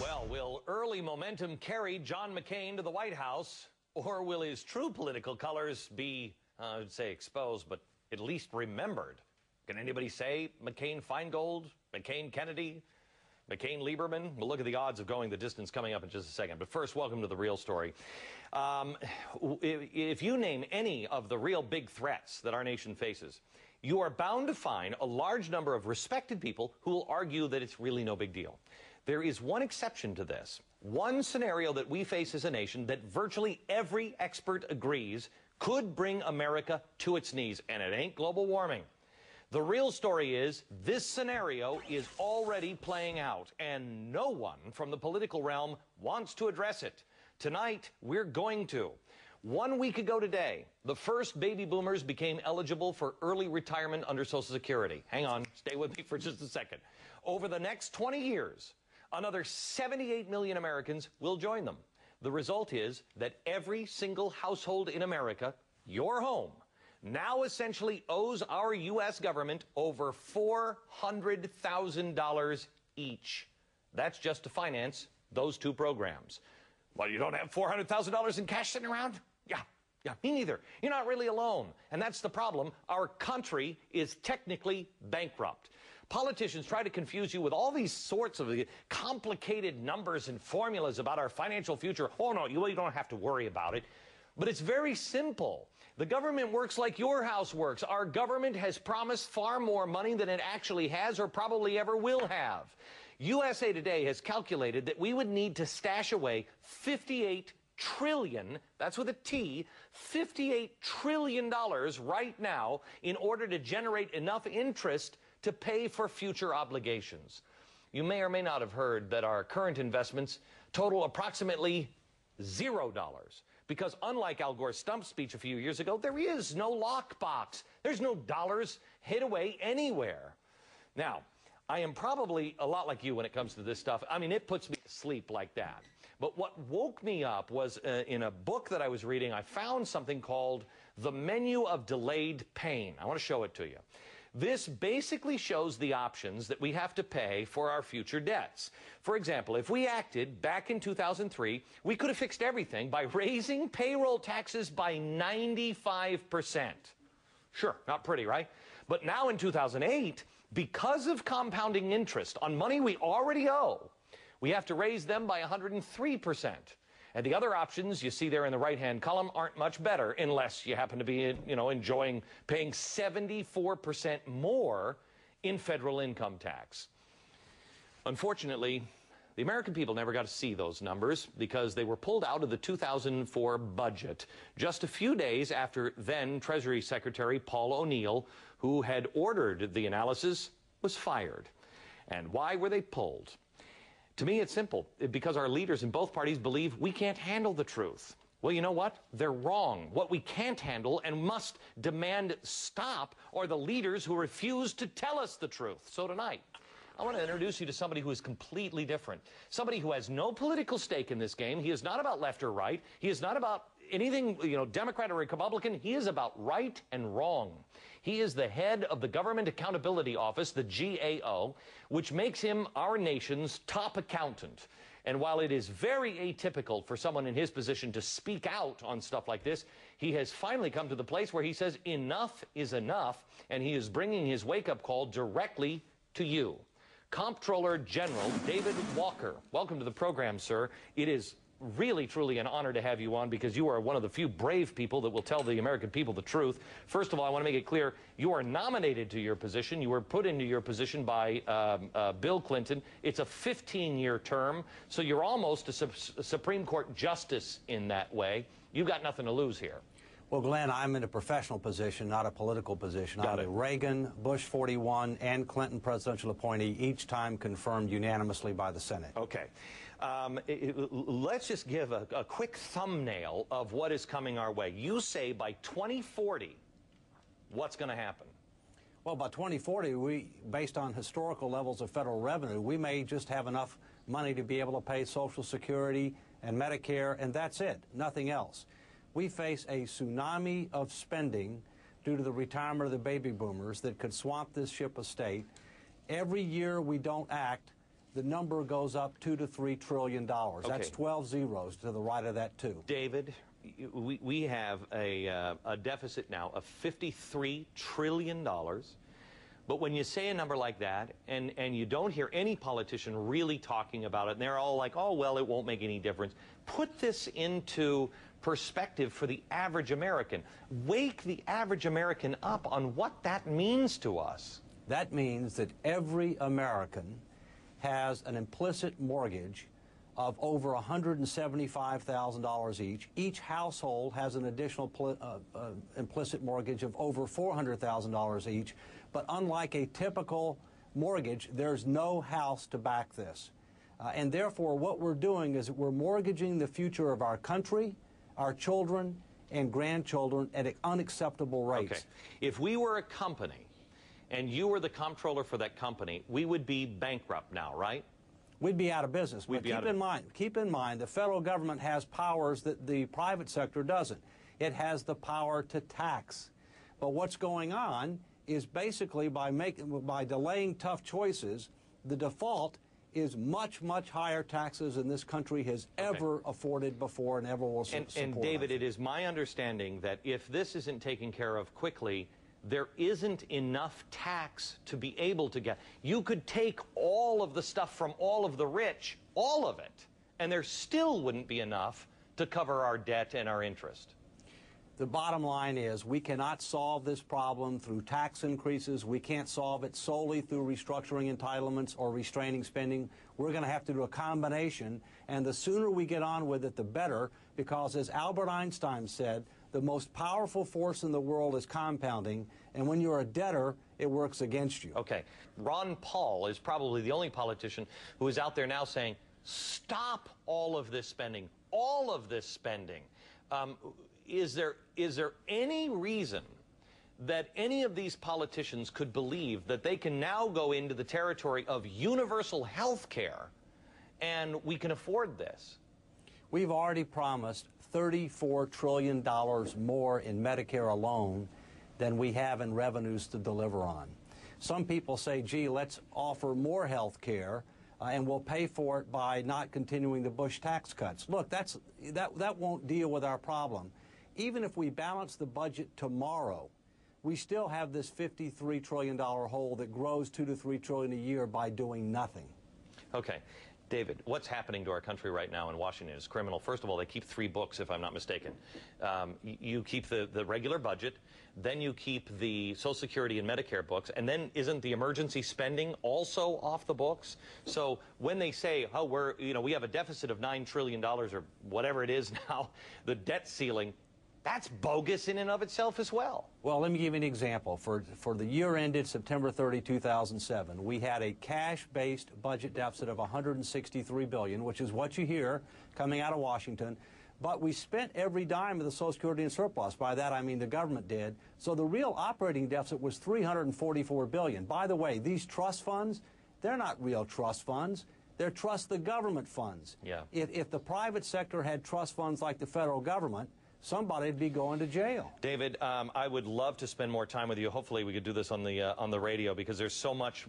Well, will early momentum carry John McCain to the White House, or will his true political colors be, I would say exposed, but at least remembered? Can anybody say McCain-Feingold, McCain-Kennedy, McCain-Lieberman? We'll look at the odds of going the distance coming up in just a second. But first, welcome to the real story. If you name any of the real big threats that our nation faces, you are bound to find a large number of respected people who will argue that it's really no big deal. There is one exception to this, one scenario that we face as a nation that virtually every expert agrees could bring America to its knees, and it ain't global warming. The real story is this scenario is already playing out, and no one from the political realm wants to address it. Tonight, we're going to. 1 week ago today, the first baby boomers became eligible for early retirement under Social Security. Hang on, stay with me for just a second. Over the next 20 years, another 78 million Americans will join them. The result is that every single household in America, your home, now essentially owes our U.S. government over $400,000 each. That's just to finance those two programs. Well, you don't have $400,000 in cash sitting around? Yeah, me neither. You're not really alone. And that's the problem. Our country is technically bankrupt. Politicians try to confuse you with all these sorts of complicated numbers and formulas about our financial future. Oh, no, you don't have to worry about it. But it's very simple. The government works like your house works. Our government has promised far more money than it actually has or probably ever will have. USA Today has calculated that we would need to stash away 58 trillion, that's with a T, $58 trillion right now in order to generate enough interest to pay for future obligations. You may or may not have heard that our current investments total approximately $0. Because unlike Al Gore's stump speech a few years ago, there is no lockbox. There's no dollars hid away anywhere. Now, I am probably a lot like you when it comes to this stuff. I mean, it puts me to sleep like that. But what woke me up was in a book that I was reading, I found something called The Menu of Delayed Pain. I want to show it to you. This basically shows the options that we have to pay for our future debts. For example, if we acted back in 2003, we could have fixed everything by raising payroll taxes by 95%. Sure, not pretty, right? But now in 2008, because of compounding interest on money we already owe, we have to raise them by 103%. And the other options you see there in the right-hand column aren't much better unless you happen to be, enjoying paying 74% more in federal income tax. Unfortunately, the American people never got to see those numbers because they were pulled out of the 2004 budget just a few days after then Treasury Secretary Paul O'Neill, who had ordered the analysis, was fired. And why were they pulled? To me, it's simple. Because our leaders in both parties believe we can't handle the truth. Well, you know what? They're wrong. What we can't handle and must demand stop are the leaders who refuse to tell us the truth. So tonight, I want to introduce you to somebody who is completely different. Somebody who has no political stake in this game. He is not about left or right. He is not about anything, Democrat or Republican. He is about right and wrong. He is the head of the Government Accountability Office, the GAO, which makes him our nation's top accountant. And while it is very atypical for someone in his position to speak out on stuff like this, he has finally come to the place where he says enough is enough, and he is bringing his wake-up call directly to you. Comptroller General David Walker, welcome to the program, sir. It is really, truly an honor to have you on because you are one of the few brave people that will tell the American people the truth. First of all, I want to make it clear, you are nominated to your position. You were put into your position by Bill Clinton. It's a 15-year term, so you're almost a Supreme Court justice in that way. You've got nothing to lose here. Well, Glenn, I'm in a professional position, not a political position. Got I'm it. a Reagan, Bush 41, and Clinton presidential appointee, each time confirmed unanimously by the Senate. Okay. Let's just give a quick thumbnail of what is coming our way. You say by 2040, what's going to happen? Well, by 2040, based on historical levels of federal revenue, we may just have enough money to be able to pay Social Security and Medicare, and that's it, nothing else. We face a tsunami of spending due to the retirement of the baby boomers that could swamp this ship of state. Every year we don't act, the number goes up $2 to $3 trillion. That's 12 zeros to the right of that 2. David, we have a deficit now of $53 trillion. But when you say a number like that, and you don't hear any politician really talking about it, and they're all like, oh, well, it won't make any difference. Put this into perspective for the average American. Wake the average American up on what that means to us. That means that every American has an implicit mortgage of over $175,000 each. Each household has an additional implicit mortgage of over $400,000 each. But unlike a typical mortgage, there's no house to back this. And therefore, what we're doing is we're mortgaging the future of our country, our children, and grandchildren at unacceptable rates. Okay. If we were a company and you were the comptroller for that company, we would be bankrupt now, right? We'd be out of business. But keep in mind, the federal government has powers that the private sector doesn't. It has the power to tax. But what's going on is basically by delaying tough choices, the default is much, much higher taxes than this country has ever afforded before and ever will support. And David, it is my understanding that if this isn't taken care of quickly, there isn't enough tax to be able to get. You could take all of the stuff from all of the rich, all of it, and there still wouldn't be enough to cover our debt and our interest. The bottom line is we cannot solve this problem through tax increases. We can't solve it solely through restructuring entitlements or restraining spending. We're going to have to do a combination, and the sooner we get on with it, the better, because as Albert Einstein said, the most powerful force in the world is compounding, and when you're a debtor, it works against you. Okay. Ron Paul is probably the only politician who is out there now saying, stop all of this spending, all of this spending. Is there any reason that any of these politicians could believe that they can now go into the territory of universal health care and we can afford this? We've already promised $34 trillion more in Medicare alone than we have in revenues to deliver on. Some people say, gee, let's offer more health care and we'll pay for it by not continuing the Bush tax cuts. Look, that won't deal with our problem. Even if we balance the budget tomorrow, we still have this $53 trillion hole that grows $2 to $3 trillion a year by doing nothing. Okay. David, what's happening to our country right now in Washington is criminal. First of all, they keep 3 books, if I'm not mistaken. You keep the regular budget, then you keep the Social Security and Medicare books, and then isn't the emergency spending also off the books? So when they say, oh, we have a deficit of $9 trillion or whatever it is now, the debt ceiling, that's bogus in and of itself as well. Well, let me give you an example. For the year ended September 30, 2007, we had a cash-based budget deficit of $163 billion, which is what you hear coming out of Washington. But we spent every dime of the Social Security and surplus. By that, I mean the government did. So the real operating deficit was $344 billion. By the way, these trust funds, they're not real trust funds. They're trust the government funds. Yeah. If the private sector had trust funds like the federal government, somebody'd be going to jail. David, I would love to spend more time with you. Hopefully we could do this on the radio, because there's so much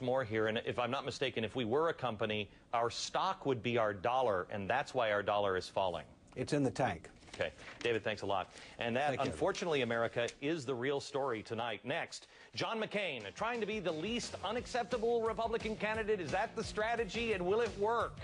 more here. And if I'm not mistaken, if we were a company, our stock would be our dollar, and that's why our dollar is falling. It's in the tank. Okay. David, thanks a lot. And that, unfortunately, America, is the real story tonight. Next, John McCain trying to be the least unacceptable Republican candidate. Is that the strategy, and will it work?